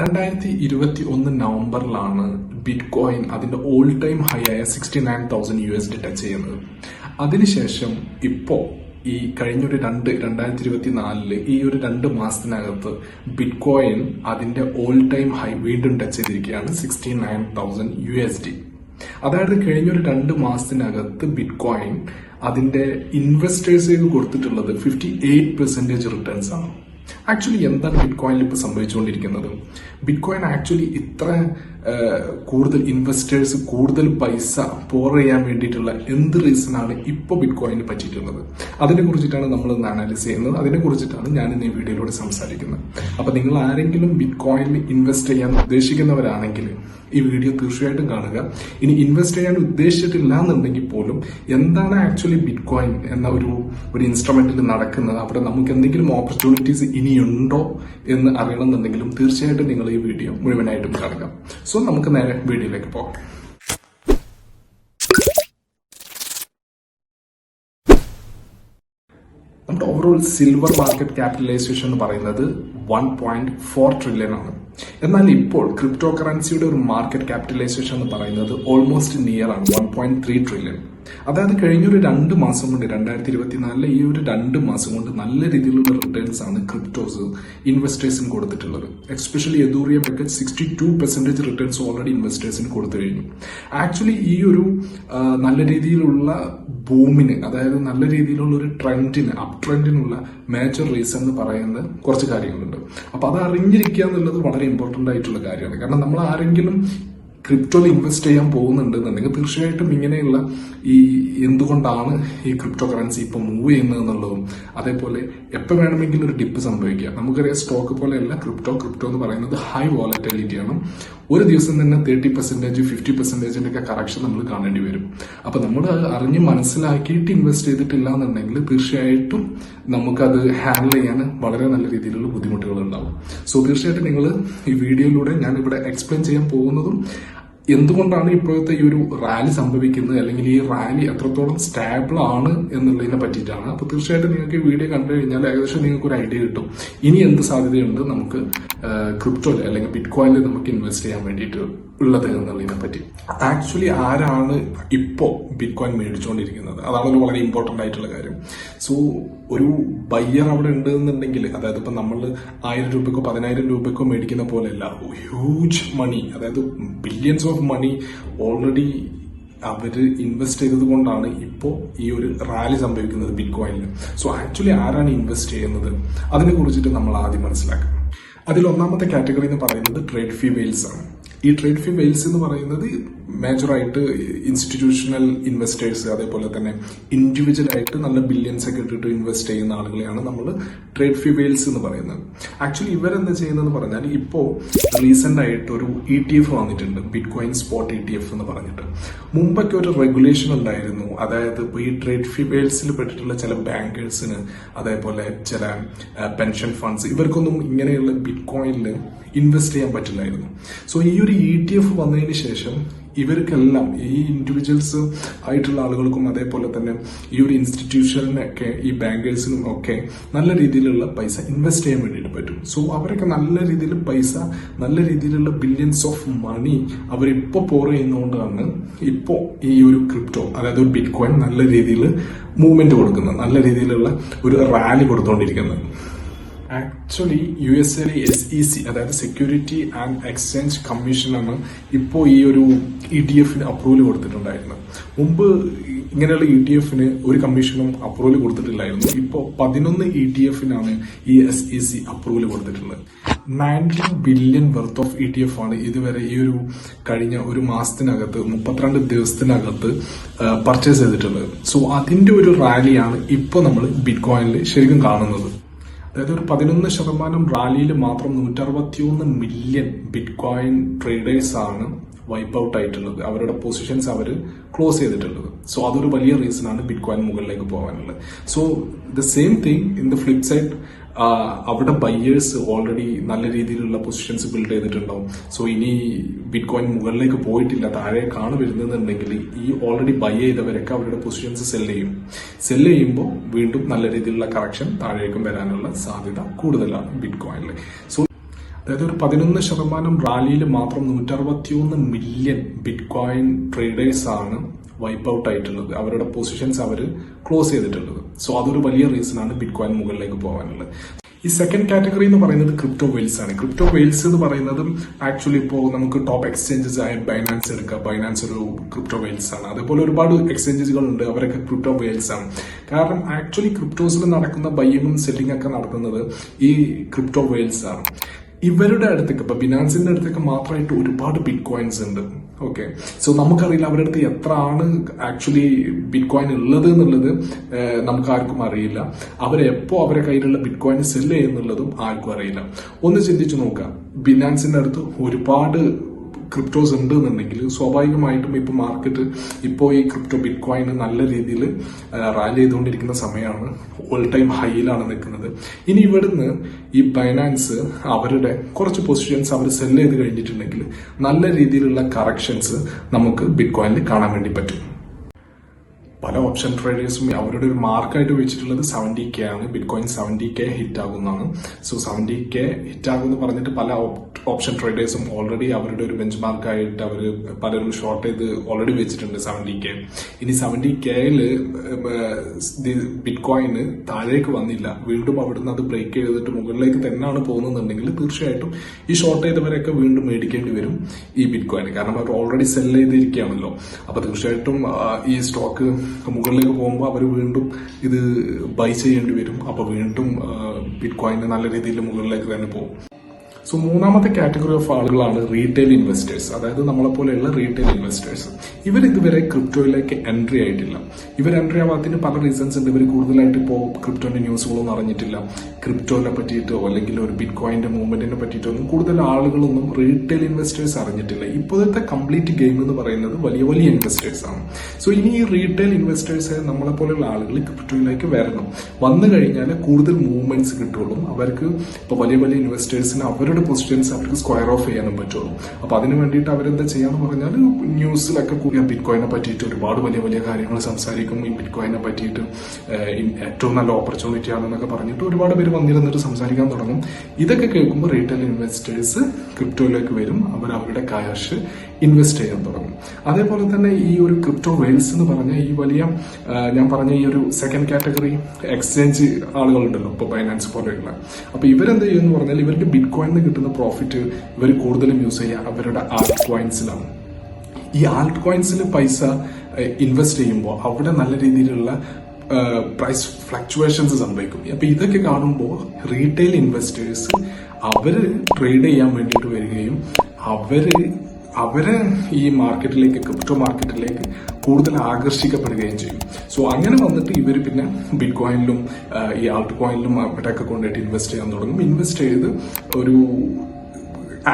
2021 നവംബറിലാണ് bit coin അതിന്റെ all time high ആയ 69,000 USD touch ചെയ്യുന്നത്. അതിനുശേഷം ഇപ്പോ ഈ കഴിഞ്ഞൊരു 2024 ഈ ഒരു 2 മാസത്തിനകത്ത് ബിറ്റ് കോയിൻ അതിന്റെ ഓൾ ടൈം ഹൈ വീണ്ടും ടച്ച് ചെയ്തിരിക്കുകയാണ് 69,000 USD. അതായത് കഴിഞ്ഞൊരു 2 മാസത്തിനകത്ത് ബിറ്റ് കോയിൻ അതിന്റെ ഇൻവെസ്റ്റേഴ്സിലേക്ക് കൊടുത്തിട്ടുള്ളത് 58% റിട്ടേൺസ് ആണ്. ആക്ച്വലി എന്താണ് ബിറ്റ് കോയിനിൽ ഇപ്പോൾ സംഭവിച്ചുകൊണ്ടിരിക്കുന്നത്? ബിറ്റ് കോയിൻ ആക്ച്വലി ഇത്ര കൂടുതൽ ഇൻവെസ്റ്റേഴ്സ് കൂടുതൽ പൈസ പോർ ചെയ്യാൻ വേണ്ടിയിട്ടുള്ള എന്ത് റീസണാണ് ഇപ്പോൾ ബിറ്റ് കോയിന് പറ്റിയിട്ടുള്ളത്? അതിനെ കുറിച്ചിട്ടാണ് നമ്മൾ ഇന്ന് അനാലിസ് ചെയ്യുന്നത്. അതിനെ കുറിച്ചിട്ടാണ് ഞാൻ ഇന്ന് ഈ വീഡിയോയിലൂടെ സംസാരിക്കുന്നത്. അപ്പൊ നിങ്ങൾ ആരെങ്കിലും ബിറ്റ് കോയിനിൽ ഇൻവെസ്റ്റ് ചെയ്യാൻ ഉദ്ദേശിക്കുന്നവരാണെങ്കിൽ ഈ വീഡിയോ തീർച്ചയായിട്ടും കാണുക. ഇനി ഇൻവെസ്റ്റ് ചെയ്യാൻ ഉദ്ദേശിച്ചിട്ടില്ല എന്നുണ്ടെങ്കിൽ പോലും എന്താണ് ആക്ച്വലി ബിറ്റ് കോയിൻ എന്ന ഒരു ഇൻസ്ട്രുമെന്റിൽ നടക്കുന്നത്, അവിടെ നമുക്ക് എന്തെങ്കിലും ഓപ്പർച്യൂണിറ്റീസ് ഇനിയുണ്ടോ എന്ന് അറിയണമെന്നുണ്ടെങ്കിലും തീർച്ചയായിട്ടും നിങ്ങൾ ഈ വീഡിയോ മുഴുവനായിട്ടും കാണുക. സോ നമുക്ക് നേരെ വീഡിയോയിലേക്ക് പോകാം. നമ്മുടെ ഓവറോൾ സിൽവർ മാർക്കറ്റ് ക്യാപിറ്റലൈസേഷൻ എന്ന് പറയുന്നത് 1.4 ട്രില്യൺ ആണ്. എന്നാൽ ഇപ്പോൾ ക്രിപ്റ്റോ കറൻസിയുടെ ഒരു മാർക്കറ്റ് ക്യാപിറ്റലൈസേഷൻ എന്ന് പറയുന്നത് ഓൾമോസ്റ്റ് നിയർ ആണ് 1.3 ട്രില്യൺ. അതായത് കഴിഞ്ഞൊരു 2 മാസം കൊണ്ട് 2024 ഈ ഒരു 2 മാസം കൊണ്ട് നല്ല രീതിയിലുള്ള റിട്ടേൺസ് ആണ് ക്രിപ്റ്റോസ് ഇൻവെസ്റ്റേഴ്സിന് കൊടുത്തിട്ടുള്ളത്. എസ്പെഷ്യലി എതൂറിയം ഒക്കെ 62% റിട്ടേൺസ് ഓൾറെഡി ഇൻവെസ്റ്റേഴ്സിന് കൊടുത്തു കഴിഞ്ഞു. ആക്ച്വലി ഈ ഒരു നല്ല രീതിയിലുള്ള ബൂമിന്, അതായത് നല്ല രീതിയിലുള്ള ഒരു ട്രെൻഡിന്, അപ് ട്രെൻഡിനുള്ള മേജർ റീസൺ എന്ന് പറയുന്നത് കുറച്ച് കാര്യങ്ങളുണ്ട്. അപ്പൊ അത് അറിഞ്ഞിരിക്കുക എന്നുള്ളത് വളരെ ഇമ്പോർട്ടന്റ് ആയിട്ടുള്ള കാര്യമാണ്. കാരണം നമ്മൾ ആരെങ്കിലും ക്രിപ്റ്റോയിൽ ഇൻവെസ്റ്റ് ചെയ്യാൻ പോകുന്നുണ്ടെന്നുണ്ടെങ്കിൽ തീർച്ചയായിട്ടും ഇങ്ങനെയുള്ള ഈ എന്തുകൊണ്ടാണ് ഈ ക്രിപ്റ്റോ കറൻസി ഇപ്പൊ മൂവ് ചെയ്യുന്നത് എന്നുള്ളതും, അതേപോലെ എപ്പോൾ വേണമെങ്കിലും ഒരു ഡിപ്പ് സംഭവിക്കുക. നമുക്കറിയാം സ്റ്റോക്ക് പോലെയല്ല ക്രിപ്റ്റോ എന്ന് പറയുന്നത് ഹൈ വോളറ്റിലിറ്റി ആണ്. ഒരു ദിവസം തന്നെ 30%, 50% ഒക്കെ കറക്ഷൻ നമ്മൾ കാണേണ്ടി വരും. അപ്പൊ നമ്മൾ അറിഞ്ഞ് മനസ്സിലാക്കിയിട്ട് ഇൻവെസ്റ്റ് ചെയ്തിട്ടില്ല എന്നുണ്ടെങ്കിൽ തീർച്ചയായിട്ടും നമുക്കത് ഹാൻഡിൽ ചെയ്യാൻ വളരെ നല്ല രീതിയിലുള്ള ബുദ്ധിമുട്ടുകൾ ഉണ്ടാവും. സോ തീർച്ചയായിട്ടും നിങ്ങൾ ഈ വീഡിയോയിലൂടെ ഞാൻ ഇവിടെ എക്സ്പ്ലെയിൻ ചെയ്യാൻ പോകുന്നതും എന്തുകൊണ്ടാണ് ഇപ്പോഴത്തെ ഈ ഒരു റാലി സംഭവിക്കുന്നത്, അല്ലെങ്കിൽ ഈ റാലി എത്രത്തോളം സ്റ്റാബിൾ ആണ് എന്നുള്ളതിനെ പറ്റിയിട്ടാണ്. അപ്പൊ തീർച്ചയായിട്ടും നിങ്ങൾക്ക് ഈ വീഡിയോ കണ്ടു കഴിഞ്ഞാൽ ഏകദേശം നിങ്ങൾക്ക് ഒരു ഐഡിയ കിട്ടും ഇനി എന്ത് സാധ്യതയുണ്ട് നമുക്ക് ക്രിപ്റ്റോയിൽ അല്ലെങ്കിൽ ബിറ്റ് കോയിനിൽ നമുക്ക് ഇൻവെസ്റ്റ് ചെയ്യാൻ വേണ്ടിയിട്ട് ഉള്ളത് എന്നുള്ളതിനെ പറ്റി. ആക്ച്വലി ആരാണ് ഇപ്പോ ബിറ്റ് കോയിൻ മേടിച്ചുകൊണ്ടിരിക്കുന്നത്? അതാണ് വളരെ ഇമ്പോർട്ടന്റ് ആയിട്ടുള്ള കാര്യം. സോ ഒരു ബയ്യർ അവിടെ ഉണ്ട് എന്നുണ്ടെങ്കിൽ, അതായത് ഇപ്പൊ നമ്മൾ 1000 രൂപക്കോ 10,000 രൂപക്കോ മേടിക്കുന്ന പോലെയല്ല, ഹ്യൂജ് മണി, അതായത് ബില്യൺസ് ഓഫ് മണി ഓൾറെഡി അവര് ഇൻവെസ്റ്റ് ചെയ്തത് കൊണ്ടാണ് ഇപ്പോ ഈ ഒരു റാലി സംഭവിക്കുന്നത് ബിറ്റ് കോയിനിൽ. സോ ആക്ച്വലി ആരാണ് ഇൻവെസ്റ്റ് ചെയ്യുന്നത് അതിനെ കുറിച്ചിട്ട് നമ്മൾ ആദ്യം മനസ്സിലാക്കണം. അതിൽ ഒന്നാമത്തെ കാറ്റഗറി എന്ന് പറയുന്നത് ട്രേഡ് ഫീ വെയിൽസ് ആണ്. ഈ ട്രേഡ് ഫീ വെയിൽസ് എന്ന് പറയുന്നത് മേജറായിട്ട് ഇൻസ്റ്റിറ്റ്യൂഷണൽ ഇൻവെസ്റ്റേഴ്സ്, അതേപോലെ തന്നെ ഇൻഡിവിജ്വൽ ആയിട്ട് നല്ല ബില്യൺസ് ഒക്കെ ഇട്ടിട്ട് ഇൻവെസ്റ്റ് ചെയ്യുന്ന ആളുകളെയാണ് നമ്മൾ ട്രേഡ് ഫീ വെയിൽസ് എന്ന് പറയുന്നത്. ആക്ച്വലി ഇവരെന്താ ചെയ്യുന്നതെന്ന് പറഞ്ഞാൽ ഇപ്പോ റീസെന്റ് ആയിട്ട് ഒരു ETF വന്നിട്ടുണ്ട്, ബിറ്റ് കോയിൻ സ്പോട്ട് ETF എന്ന് പറഞ്ഞിട്ട്. മുമ്പൊക്കെ ഒരു റെഗുലേഷൻ ഉണ്ടായിരുന്നു, അതായത് ഇപ്പൊ ഈ ട്രേഡ് ഫീ വെയിൽസിൽ പെട്ടിട്ടുള്ള ചില ബാങ്കേഴ്സിന്, അതേപോലെ ചില പെൻഷൻ ഫണ്ട്സ്, ഇവർക്കൊന്നും ഇങ്ങനെയുള്ള ബിറ്റ് കോയിനിൽ ഇൻവെസ്റ്റ് ചെയ്യാൻ പറ്റില്ലായിരുന്നു. സോ ഈ ഒരു ETF വന്നതിന് ശേഷം ഇവർക്കെല്ലാം, ഈ ഇൻഡിവിജ്വൽസ് ആയിട്ടുള്ള ആളുകൾക്കും അതേപോലെ തന്നെ ഈ ഒരു ഇൻസ്റ്റിറ്റ്യൂഷനൊക്കെ, ഈ ബാങ്കേഴ്സിനും ഒക്കെ നല്ല രീതിയിലുള്ള പൈസ ഇൻവെസ്റ്റ് ചെയ്യാൻ വേണ്ടിയിട്ട് പറ്റും. സോ അവരൊക്കെ നല്ല രീതിയിൽ പൈസ, നല്ല രീതിയിലുള്ള ബില്യൺസ് ഓഫ് മണി അവരിപ്പോ പോർ ചെയ്യുന്നതുകൊണ്ടാണ് ഇപ്പോ ഈ ഒരു ക്രിപ്റ്റോ, അതായത് ഒരു ബിറ്റ് കോയിൻ നല്ല രീതിയിൽ മൂവ്മെന്റ് കൊടുക്കുന്നത്, നല്ല രീതിയിലുള്ള ഒരു റാലി കൊടുത്തുകൊണ്ടിരിക്കുന്നത്. ആക്ച്വലി USA SEC, അതായത് സെക്യൂരിറ്റി ആൻഡ് എക്സ്ചേഞ്ച് കമ്മീഷനാണ് ഇപ്പോൾ ഈ ഒരു ETF അപ്രൂവൽ കൊടുത്തിട്ടുണ്ടായിരുന്നത്. മുമ്പ് ഇങ്ങനെയുള്ള ETF ഒരു കമ്മീഷനും അപ്രൂവൽ കൊടുത്തിട്ടില്ലായിരുന്നു. ഇപ്പോൾ 11 ETF ഈ SEC അപ്രൂവൽ കൊടുത്തിട്ടുള്ളത്. 19 ബില്യൺ വർത്ത് ഓഫ് ETF ആണ് ഇതുവരെ ഈ ഒരു കഴിഞ്ഞ ഒരു മാസത്തിനകത്ത്, 32 ദിവസത്തിനകത്ത് പർച്ചേസ് ചെയ്തിട്ടുള്ളത്. സോ അതിന്റെ ഒരു റാലിയാണ് ഇപ്പോൾ നമ്മൾ ബിറ്റ് കോയിനിൽ ശരിക്കും കാണുന്നത്. അതായത് ഒരു 11% റാലിയിൽ മാത്രം 161 മില്യൺ ബിറ്റ് കോയിൻ ട്രേഡേഴ്സ് ആണ് വൈപ്പ് ഔട്ട് ആയിട്ടുള്ളത്, അവരുടെ പൊസിഷൻസ് അവർ ക്ലോസ് ചെയ്തിട്ടുള്ളത്. സോ അതൊരു വലിയ റീസൺ ആണ് ബിറ്റ് കോയിൻ മുകളിലേക്ക് പോകാനുള്ളത്. So the same thing in the flip side, അവിടെ ബയ്യേഴ്സ് ഓൾറെഡി നല്ല രീതിയിലുള്ള പൊസിഷൻസ് ബിൽഡ് ചെയ്തിട്ടുണ്ടാവും. സോ ഇനി ബിറ്റ് കോയിൻ മുകളിലേക്ക് പോയിട്ടില്ല, താഴേക്കാണ് വരുന്നതെന്നുണ്ടെങ്കിൽ ഈ ഓൾറെഡി ബൈ ചെയ്തവരൊക്കെ അവരുടെ പൊസിഷൻസ് സെല് ചെയ്യുമ്പോൾ വീണ്ടും നല്ല രീതിയിലുള്ള കറക്ഷൻ താഴേക്കും വരാനുള്ള സാധ്യത കൂടുതലാണ് ബിറ്റ് കോയിനിൽ. സോ അതായത് ഒരു 11% റാലിയിൽ മാത്രം 161 മില്യൺ ബിറ്റ് കോയിൻ ട്രേഡേഴ്സ് ആണ് വൈപ്പ് ഔട്ട് ആയിട്ടുള്ളത്. അവരുടെ പൊസിഷൻസ് അവർ ക്ലോസ് ചെയ്തിട്ടുള്ളത്. സോ അതൊരു വലിയ റീസൺ ആണ് ബിറ്റ് കോയിൻ മുകളിലേക്ക് പോകാനുള്ളത്. ഈ സെക്കൻഡ് കാറ്റഗറി എന്ന് പറയുന്നത് ക്രിപ്റ്റോ വെയിൽസ് ആണ്. ക്രിപ്റ്റോ വെയിൽസ് എന്ന് പറയുന്നത് ആക്ച്വലി ഇപ്പോൾ നമുക്ക് ടോപ്പ് എക്സ്ചേഞ്ചസ് ആയ ബൈനാൻസ് എടുക്കുക. ബൈനാൻസ് ഒരു ക്രിപ്റ്റോ വെയിൽസ് ആണ്. അതേപോലെ ഒരുപാട് എക്സ്ചേഞ്ചസുകൾ ഉണ്ട്, അവരൊക്കെ ക്രിപ്റ്റോ വെയിൽസ് ആണ്. കാരണം ആക്ച്വലി ക്രിപ്റ്റോസിൽ നടക്കുന്ന ബൈയിങ്ങും സെല്ലിംഗ് ഒക്കെ നടക്കുന്നത് ഈ ക്രിപ്റ്റോ വെയിൽസ് ആണ്. ഇവരുടെ അടുത്തേക്ക് ഇപ്പൊ ബിനാൻസിന്റെ അടുത്തേക്ക് മാത്രമായിട്ട് ഒരുപാട് ബിറ്റ് കോയിൻസ് ഉണ്ട്. ഓക്കെ, സോ നമുക്കറിയില്ല അവരുടെ അടുത്ത് എത്ര ആണ് ആക്ച്വലി ബിറ്റ് കോയിൻ ഉള്ളത് എന്നുള്ളത് നമുക്ക് ആർക്കും അറിയില്ല. അവരെപ്പോ അവരെ കയ്യിലുള്ള ബിറ്റ് കോയിൻ സെല് ചെയ്യുന്നുള്ളതും ആർക്കും അറിയില്ല. ഒന്ന് ചിന്തിച്ചു നോക്കുക, ബിനാൻസിന്റെ അടുത്ത് ഒരുപാട് ക്രിപ്റ്റോസ് ഉണ്ട് എന്നുണ്ടെങ്കിൽ സ്വാഭാവികമായിട്ടും ഇപ്പൊ മാർക്കറ്റ് ഇപ്പോൾ ഈ ക്രിപ്റ്റോ ബിറ്റ് കോയിൻ നല്ല രീതിയിൽ റാലി ചെയ്തുകൊണ്ടിരിക്കുന്ന സമയമാണ്. ഓൾ ടൈം ഹൈയിലാണ് നിൽക്കുന്നത്. ഇനി ഇവിടുന്ന് ഈ ബൈനാൻസ് അവരുടെ കുറച്ച് പൊസിഷൻസ് അവർ സെല് ചെയ്ത് കഴിഞ്ഞിട്ടുണ്ടെങ്കിൽ നല്ല രീതിയിലുള്ള കറക്ഷൻസ് നമുക്ക് ബിറ്റ് കോയിനിൽ കാണാൻ വേണ്ടി പറ്റും. പല ഓപ്ഷൻ ട്രേഡേഴ്സും അവരുടെ ഒരു മാർക്കായിട്ട് വെച്ചിട്ടുള്ളത് 70K ആണ്. ബിറ്റ് കോയിൻ 70K ഹിറ്റ് ആകുന്നതാണ്. സോ 70K ഹിറ്റ് ആകുമെന്ന് പറഞ്ഞിട്ട് പല ഓപ്ഷൻ ട്രേഡേഴ്സും ഓൾറെഡി അവരുടെ ഒരു ബെഞ്ച് മാർക്കായിട്ട് അവർ പലരും ഷോർട്ട് ചെയ്ത് ഓൾറെഡി വെച്ചിട്ടുണ്ട് 70K. ഇനി 70Kയിൽ ബിറ്റ് കോയിന് താഴേക്ക് വന്നില്ല, വീണ്ടും അവിടുന്ന് അത് ബ്രേക്ക് ചെയ്തിട്ട് മുകളിലേക്ക് തന്നെയാണ് പോകുന്നുണ്ടെങ്കിൽ തീർച്ചയായിട്ടും ഈ ഷോർട്ട് ചെയ്തവരൊക്കെ വീണ്ടും മേടിക്കേണ്ടി വരും ഈ ബിറ്റ് കോയിന്. കാരണം അവർ ഓൾറെഡി സെൽ ചെയ്തിരിക്കുകയാണല്ലോ. അപ്പൊ തീർച്ചയായിട്ടും ഈ സ്റ്റോക്ക് മുകളിലേക്ക് പോകുമ്പോൾ അവർ വീണ്ടും ഇത് ബൈ ചെയ്യേണ്ടി വരും. അപ്പൊ വീണ്ടും ബിറ്റ് കോയിന് നല്ല രീതിയിൽ മുകളിലേക്ക് തന്നെ പോകും. സോ മൂന്നാമത്തെ കാറ്റഗറി ഓഫ് ആളുകളാണ് റീറ്റെയിൽ ഇൻവെസ്റ്റേഴ്സ്. അതായത് നമ്മളെ പോലെയുള്ള റീറ്റെയിൽ ഇൻവെസ്റ്റേഴ്സ്. ഇവർ ഇതുവരെ ക്രിപ്റ്റോയിലേക്ക് എൻട്രി ആയിട്ടില്ല. ഇവർ എൻട്രി ആവാത്തതിന് പല റീസൺസ് ഉണ്ട്. ഇവർ കൂടുതലായിട്ട് ഇപ്പോൾ ക്രിപ്റ്റോന്റെ ന്യൂസുകളൊന്നും അറിഞ്ഞിട്ടില്ല. ക്രിപ്റ്റോനെ പറ്റിയിട്ടോ അല്ലെങ്കിൽ ഒരു ബിറ്റ് കോയിന്റെ മൂവ്മെന്റിനെ പറ്റിയിട്ടോ ഒന്നും കൂടുതൽ ആളുകളൊന്നും റീറ്റെയിൽ ഇൻവെസ്റ്റേഴ്സ് അറിഞ്ഞിട്ടില്ല. ഇപ്പോഴത്തെ കംപ്ലീറ്റ് ഗെയിം എന്ന് പറയുന്നത് വലിയ വലിയ ഇൻവെസ്റ്റേഴ്സ് ആണ്. സോ ഇനി ഈ റീറ്റെയിൽ ഇൻവെസ്റ്റേഴ്സ് നമ്മളെ പോലെയുള്ള ആളുകൾ ക്രിപ്റ്റോയിലേക്ക് വരണം. വന്നു കഴിഞ്ഞാൽ കൂടുതൽ മൂവ്മെന്റ്സ് കിട്ടുള്ളൂ. അവർക്ക് ഇപ്പോൾ വലിയ വലിയ ഇൻവെസ്റ്റേഴ്സിന് അവരുടെ പൊസിഷൻസ് അവർക്ക് സ്ക്വയർ ഓഫ് ചെയ്യാനും പറ്റുള്ളൂ. അപ്പൊ അതിന് വേണ്ടിയിട്ട് അവരെന്താ ചെയ്യാന്ന് പറഞ്ഞാൽ ന്യൂസിലൊക്കെ കൂടി ബിറ്റ് കോയിനെ പറ്റിയിട്ട് ഒരുപാട് വലിയ വലിയ കാര്യങ്ങൾ സംസാരിക്കും. ഈ ബിറ്റ് കോയിനെ പറ്റിയിട്ട് ഏറ്റവും നല്ല ഓപ്പർച്യൂണിറ്റി ആണെന്നൊക്കെ പറഞ്ഞിട്ട് ഒരുപാട് പേര് വന്നിരുന്നിട്ട് സംസാരിക്കാൻ തുടങ്ങും. ഇതൊക്കെ കേൾക്കുമ്പോൾ റീറ്റെയിൽ ഇൻവെസ്റ്റേഴ്സ് ക്രിപ്റ്റോയിലേക്ക് വരും. അവർ അവരുടെ ക്യാഷ് ഇൻവെസ്റ്റ് ചെയ്യാൻ തുടങ്ങും. അതേപോലെ തന്നെ ഈ ഒരു ക്രിപ്റ്റോ വെയിൽസ് എന്ന് പറഞ്ഞ ഈ വലിയ ഞാൻ പറഞ്ഞ ഈ ഒരു സെക്കൻഡ് കാറ്റഗറി എക്സ്ചേഞ്ച് ആളുകളുണ്ടല്ലോ, ഇപ്പൊ ബൈനാൻസ് പോലെയുള്ള. അപ്പൊ ഇവരെന്ത് ചെയ്യുമെന്ന് പറഞ്ഞാൽ ഇവർക്ക് ബിറ്റ് കോയിനിൽ കിട്ടുന്ന പ്രോഫിറ്റ് ഇവർ കൂടുതലും യൂസ് ചെയ്യുക അവരുടെ ആൾട്ട് കോയിൻസിലാണ്. ഈ ആൾട്ട് കോയിൻസിൽ പൈസ ഇൻവെസ്റ്റ് ചെയ്യുമ്പോൾ അവിടെ നല്ല രീതിയിലുള്ള പ്രൈസ് ഫ്ലക്ച്വേഷൻസ് സംഭവിക്കും. അപ്പൊ ഇതൊക്കെ കാണുമ്പോൾ റീറ്റെയിൽ ഇൻവെസ്റ്റേഴ്സ് അവര് ട്രേഡ് ചെയ്യാൻ വേണ്ടിയിട്ട് വരികയും അവരെ ഈ മാർക്കറ്റിലേക്ക് ക്രിപ്റ്റോ മാർക്കറ്റിലേക്ക് കൂടുതൽ ആകർഷിക്കപ്പെടുകയും ചെയ്യും. സോ അങ്ങനെ വന്നിട്ട് ഇവർ പിന്നെ ബിറ്റ് കോയിനിലും ഈ ആൾട്ട് കോയിനിലും അവിടെയൊക്കെ കൊണ്ടുപോയിട്ട് ഇൻവെസ്റ്റ് ചെയ്യാൻ തുടങ്ങും. ഇൻവെസ്റ്റ് ചെയ്ത് ഒരു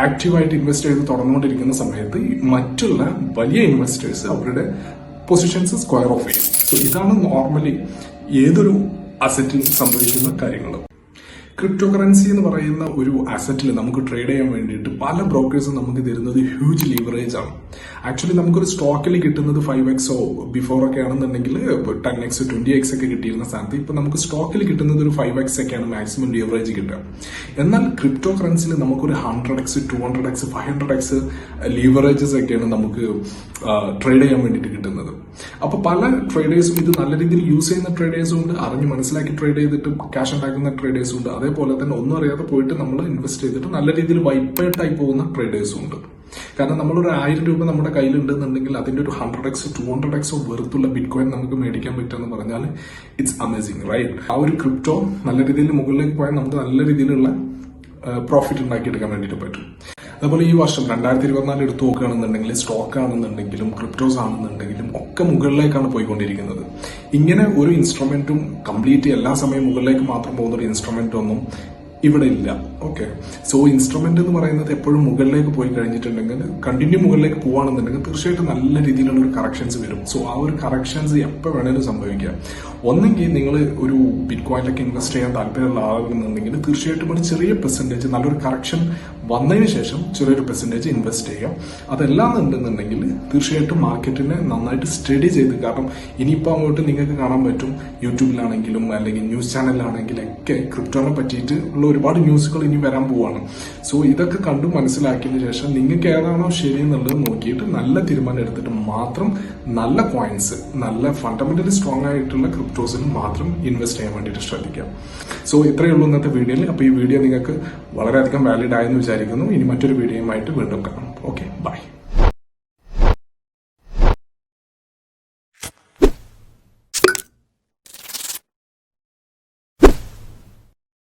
ആക്റ്റീവായിട്ട് ഇൻവെസ്റ്റ് ചെയ്ത് തുടർന്നുകൊണ്ടിരിക്കുന്ന സമയത്ത് മറ്റുള്ള വലിയ ഇൻവെസ്റ്റേഴ്സ് അവരുടെ പൊസിഷൻസ് സ്ക്വയർ ഓഫ് ചെയ്യും. സോ ഇതാണ് നോർമലി ഏതൊരു അസറ്റിൽ സംഭവിക്കുന്ന കാര്യങ്ങൾ. ക്രിപ്റ്റോ കറൻസി എന്ന് പറയുന്ന ഒരു അസറ്റിൽ നമുക്ക് ട്രേഡ് ചെയ്യാൻ വേണ്ടിയിട്ട് പല ബ്രോക്കേഴ്സും നമുക്ക് തരുന്നത് ഹ്യൂജ് ലീവറേജ് ആണ്. ആക്ച്വലി നമുക്കൊരു സ്റ്റോക്കിൽ കിട്ടുന്നത് 5x ബിഫോർ ഒക്കെ ആണെന്നുണ്ടെങ്കിൽ 10x 20x ഒക്കെ കിട്ടിയിരുന്ന സ്ഥാനത്ത് ഇപ്പൊ നമുക്ക് സ്റ്റോക്കിൽ കിട്ടുന്നത് ഒരു 5x ഒക്കെയാണ് മാക്സിമം ലീവറേജ് കിട്ടുക. എന്നാൽ ക്രിപ്റ്റോ കറൻസിയിൽ നമുക്കൊരു 100x 200x 500x ലീവറേജസ് ഒക്കെയാണ് നമുക്ക് ട്രേഡ് ചെയ്യാൻ വേണ്ടിയിട്ട് കിട്ടുന്നത്. അപ്പൊ പല ട്രേഡേഴ്സും ഇത് നല്ല രീതിയിൽ യൂസ് ചെയ്യുന്ന ട്രേഡേഴ്സും ഉണ്ട്, അറിഞ്ഞ് മനസ്സിലാക്കി ട്രേഡ് ചെയ്തിട്ട് ക്യാഷ് ഉണ്ടാക്കുന്ന ട്രേഡേഴ്സും ഉണ്ട്. അതേപോലെ തന്നെ ഒന്നും അറിയാതെ പോയിട്ട് നമ്മൾ ഇൻവെസ്റ്റ് ചെയ്തിട്ട് നല്ല രീതിയിൽ വൈപ്പായിട്ടായി പോകുന്ന ട്രേഡേഴ്സും ഉണ്ട്. കാരണം നമ്മളൊരു 1000 രൂപ നമ്മുടെ കയ്യിലുണ്ടെന്നുണ്ടെങ്കിൽ അതിന്റെ ഒരു 100x 200x വെറുത്തുള്ള ബിറ്റ് കോയിൻ നമുക്ക് മേടിക്കാൻ പറ്റുമെന്ന് പറഞ്ഞാൽ ഇറ്റ്സ് അമേസിംഗ്, റൈറ്റ്? ആ ഒരു ക്രിപ്റ്റോ നല്ല രീതിയിൽ മുകളിലേക്ക് പോയാൽ നമുക്ക് നല്ല രീതിയിലുള്ള പ്രോഫിറ്റ് ഉണ്ടാക്കിയെടുക്കാൻ വേണ്ടിയിട്ട് പറ്റും. അതുപോലെ ഈ വർഷം 2024 എടുത്തു നോക്കുകയാണെന്നുണ്ടെങ്കിൽ സ്റ്റോക്ക് ആണെന്നുണ്ടെങ്കിലും ക്രിപ്റ്റോസ് ആണെന്നുണ്ടെങ്കിലും ഒക്കെ മുകളിലേക്കാണ് പോയിക്കൊണ്ടിരിക്കുന്നത്. ഇങ്ങനെ ഒരു ഇൻസ്ട്രുമെന്റും കംപ്ലീറ്റ് എല്ലാ സമയം മുകളിലേക്ക് മാത്രം പോകുന്ന ഒരു ഇൻസ്ട്രുമെന്റ് ഒന്നും ഇവിടെ ഇല്ല. ഓക്കെ, സോ ഇൻസ്ട്രുമെന്റ് എന്ന് പറയുന്നത് എപ്പോഴും മുകളിലേക്ക് പോയി കഴിഞ്ഞിട്ടുണ്ടെങ്കിൽ കണ്ടിന്യൂ മുകളിലേക്ക് പോവാണെന്നുണ്ടെങ്കിൽ തീർച്ചയായിട്ടും നല്ല രീതിയിലുള്ള ഒരു കറക്ഷൻസ് വരും. സോ ആ ഒരു കറക്ഷൻസ് എപ്പോൾ വേണേലും സംഭവിക്കാം. ഒന്നെങ്കിൽ നിങ്ങൾ ഒരു ബിറ്റ് കോയിനിലൊക്കെ ഇൻവെസ്റ്റ് ചെയ്യാൻ താല്പര്യമുള്ള ആളുകളുണ്ടെങ്കിൽ തീർച്ചയായിട്ടും ഒരു ചെറിയ പെർസെന്റേജ് നല്ലൊരു കറക്ഷൻ വന്നതിന് ശേഷം ചെറിയൊരു പെർസെന്റേജ് ഇൻവെസ്റ്റ് ചെയ്യാം. അതെല്ലാം ഉണ്ടെന്നുണ്ടെങ്കിൽ തീർച്ചയായിട്ടും മാർക്കറ്റിനെ നന്നായിട്ട് സ്റ്റഡി ചെയ്ത്, കാരണം ഇനിയിപ്പോൾ അങ്ങോട്ട് നിങ്ങൾക്ക് കാണാൻ പറ്റും യൂട്യൂബിലാണെങ്കിലും അല്ലെങ്കിൽ ന്യൂസ് ചാനലിലാണെങ്കിലും ഒക്കെ ക്രിപ്റ്റോനെ പറ്റിയിട്ട് ഉള്ള ഒരുപാട് ന്യൂസുകൾ ഇനി വരാൻ പോവാണ്. സോ ഇതൊക്കെ കണ്ടു മനസ്സിലാക്കിയതിനു ശേഷം നിങ്ങൾക്ക് ഏതാണോ ശരി എന്നുള്ളത് നോക്കിയിട്ട് നല്ല തീരുമാനം എടുത്തിട്ട് മാത്രം നല്ല കോയിൻസ്, നല്ല ഫണ്ടമെന്റലി സ്ട്രോങ് ആയിട്ടുള്ള ക്രിപ്റ്റോസിൽ മാത്രം ഇൻവെസ്റ്റ് ചെയ്യാൻ വേണ്ടിയിട്ട് ശ്രദ്ധിക്കാം. സോ ഇത്രയേ ഉള്ളൂ ഇന്നത്തെ വീഡിയോയിൽ. അപ്പോൾ ഈ വീഡിയോ നിങ്ങൾക്ക് വളരെയധികം വാലിഡ് ആയെന്ന് വിചാരിക്കുന്നു. ഇനി മറ്റൊരു വീഡിയോയുമായിട്ട് വീണ്ടും കാണാം. Okay, by.